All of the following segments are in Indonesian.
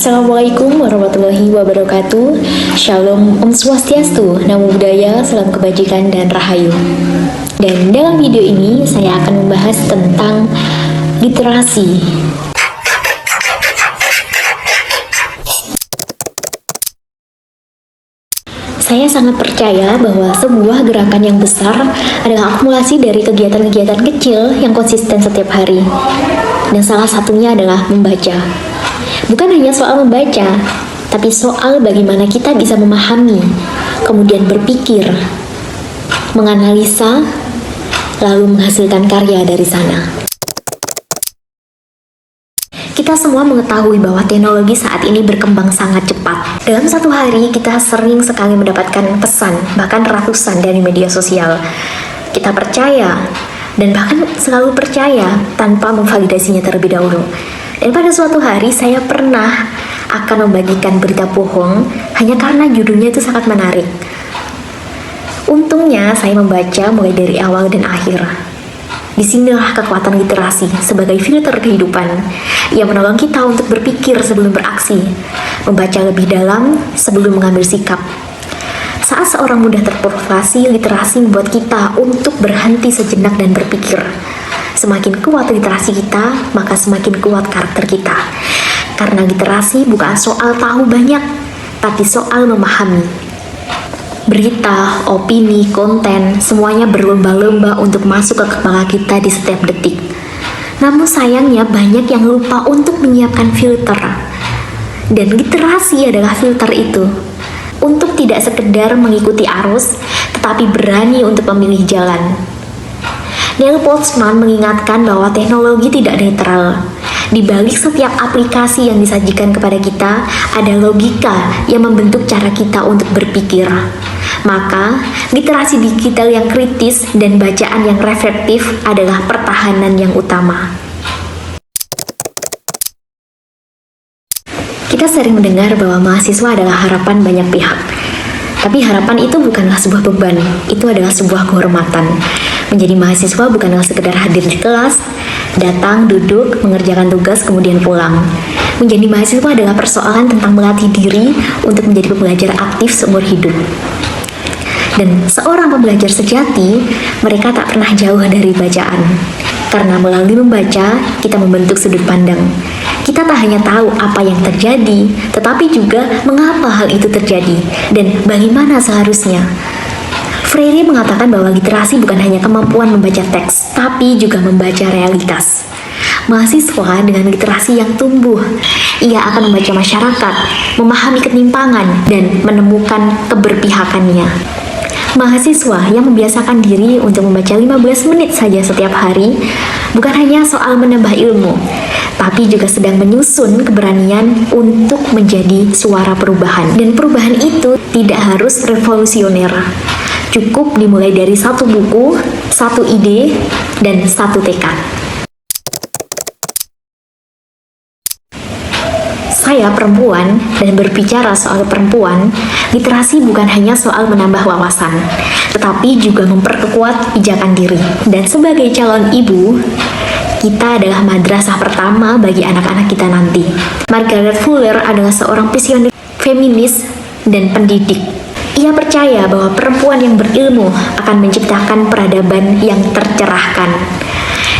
Assalamualaikum warahmatullahi wabarakatuh. Shalom, Om Swastiastu, Namo Buddhaya, Salam Kebajikan dan Rahayu. Dan dalam video ini saya akan membahas tentang literasi. Saya sangat percaya bahwa sebuah gerakan yang besar adalah akumulasi dari kegiatan-kegiatan kecil yang konsisten setiap hari. Dan salah satunya adalah membaca. Bukan hanya soal membaca, tapi soal bagaimana kita bisa memahami, kemudian berpikir, menganalisa, lalu menghasilkan karya dari sana. Kita semua mengetahui bahwa teknologi saat ini berkembang sangat cepat. Dalam satu hari, kita sering sekali mendapatkan pesan, bahkan ratusan dari media sosial. Kita percaya, dan bahkan selalu percaya tanpa memvalidasinya terlebih dahulu. Dan pada suatu hari saya pernah akan membagikan berita bohong hanya karena judulnya itu sangat menarik. Untungnya saya membaca mulai dari awal dan akhir. Disinilah kekuatan literasi sebagai filter kehidupan yang menolong kita untuk berpikir sebelum beraksi, membaca lebih dalam sebelum mengambil sikap. Saat seorang mudah terprovokasi, literasi membuat kita untuk berhenti sejenak dan berpikir. Semakin kuat literasi kita, maka semakin kuat karakter kita. Karena literasi bukan soal tahu banyak, tapi soal memahami. Berita, opini, konten, semuanya berlomba-lomba untuk masuk ke kepala kita di setiap detik. Namun sayangnya banyak yang lupa untuk menyiapkan filter. Dan literasi adalah filter itu. Untuk tidak sekedar mengikuti arus, tetapi berani untuk memilih jalan. Neil Postman mengingatkan bahwa teknologi tidak netral. Di balik setiap aplikasi yang disajikan kepada kita, ada logika yang membentuk cara kita untuk berpikir. Maka, literasi digital yang kritis dan bacaan yang reflektif adalah pertahanan yang utama. Kita sering mendengar bahwa mahasiswa adalah harapan banyak pihak. Tapi harapan itu bukanlah sebuah beban, itu adalah sebuah kehormatan. Menjadi mahasiswa bukanlah sekedar hadir di kelas, datang, duduk, mengerjakan tugas, kemudian pulang. Menjadi mahasiswa adalah persoalan tentang melatih diri untuk menjadi pembelajar aktif seumur hidup. Dan seorang pembelajar sejati, mereka tak pernah jauh dari bacaan. Karena melalui membaca, kita membentuk sudut pandang. Kita tak hanya tahu apa yang terjadi, tetapi juga mengapa hal itu terjadi, dan bagaimana seharusnya. Freire mengatakan bahwa literasi bukan hanya kemampuan membaca teks, tapi juga membaca realitas. Mahasiswa dengan literasi yang tumbuh, ia akan membaca masyarakat, memahami ketimpangan, dan menemukan keberpihakannya. Mahasiswa yang membiasakan diri untuk membaca 15 menit saja setiap hari, bukan hanya soal menambah ilmu, tapi juga sedang menyusun keberanian untuk menjadi suara perubahan. Dan perubahan itu tidak harus revolusioner. Cukup dimulai dari satu buku, satu ide, dan satu tekad. Saya perempuan, dan berbicara soal perempuan, literasi bukan hanya soal menambah wawasan, tetapi juga memperkuat pijakan diri. Dan sebagai calon ibu, kita adalah madrasah pertama bagi anak-anak kita nanti. Margaret Fuller adalah seorang visioner feminis dan pendidik. Ia percaya bahwa perempuan yang berilmu akan menciptakan peradaban yang tercerahkan.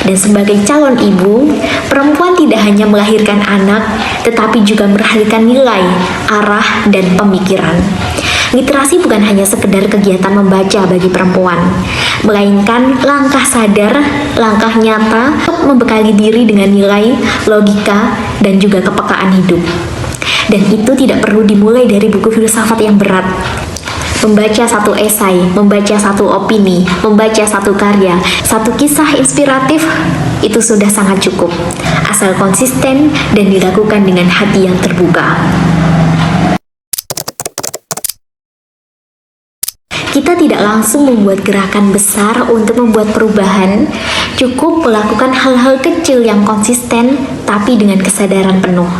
Dan sebagai calon ibu, perempuan tidak hanya melahirkan anak, tetapi juga melahirkan nilai, arah, dan pemikiran. Literasi bukan hanya sekedar kegiatan membaca bagi perempuan, melainkan langkah sadar, langkah nyata untuk membekali diri dengan nilai, logika, dan juga kepekaan hidup. Dan itu tidak perlu dimulai dari buku filsafat yang berat. Membaca satu esai, membaca satu opini, membaca satu karya, satu kisah inspiratif, itu sudah sangat cukup. Asal konsisten dan dilakukan dengan hati yang terbuka. Kita tidak langsung membuat gerakan besar untuk membuat perubahan, cukup melakukan hal-hal kecil yang konsisten, tapi dengan kesadaran penuh.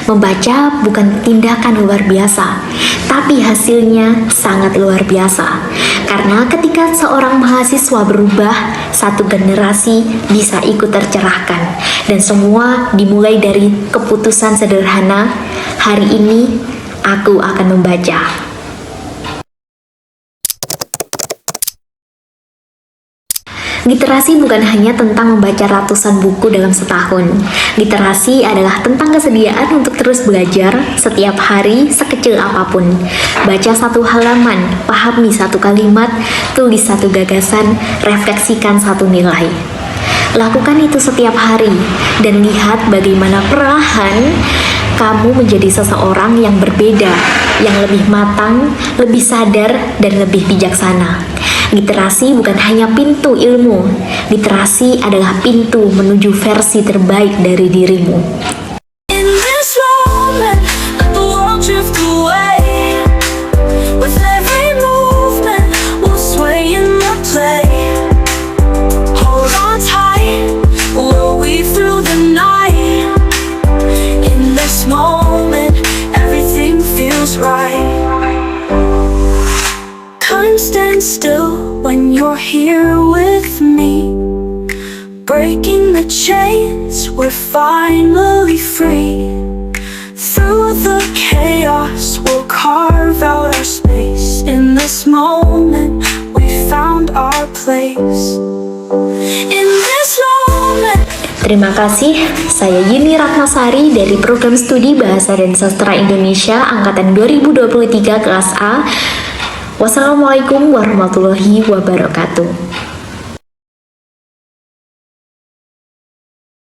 Membaca bukan tindakan luar biasa, tapi hasilnya sangat luar biasa. Karena ketika seorang mahasiswa berubah, satu generasi bisa ikut tercerahkan. Dan semua dimulai dari keputusan sederhana, Hari ini aku akan membaca. Literasi bukan hanya tentang membaca ratusan buku dalam setahun. Literasi adalah tentang kesediaan untuk terus belajar setiap hari sekecil apapun. Baca satu halaman, pahami satu kalimat, tulis satu gagasan, refleksikan satu nilai. Lakukan itu setiap hari dan lihat bagaimana perlahan kamu menjadi seseorang yang berbeda, yang lebih matang, lebih sadar, dan lebih bijaksana. Literasi bukan hanya pintu ilmu, literasi adalah pintu menuju versi terbaik dari dirimu. In this moment, let the world drift away. With every movement, we'll sway in the play. Hold on tight, we'll weave through the night. In this moment, everything feels right. Time stands still when you're here with me. Breaking the chains, we're finally free. Through the chaos, we'll carve out our space. In this moment, we found our place. In this moment. Terima kasih, saya Yuni Ratnasari dari Program Studi Bahasa dan Sastra Indonesia Angkatan 2023 kelas A. Wassalamualaikum warahmatullahi wabarakatuh.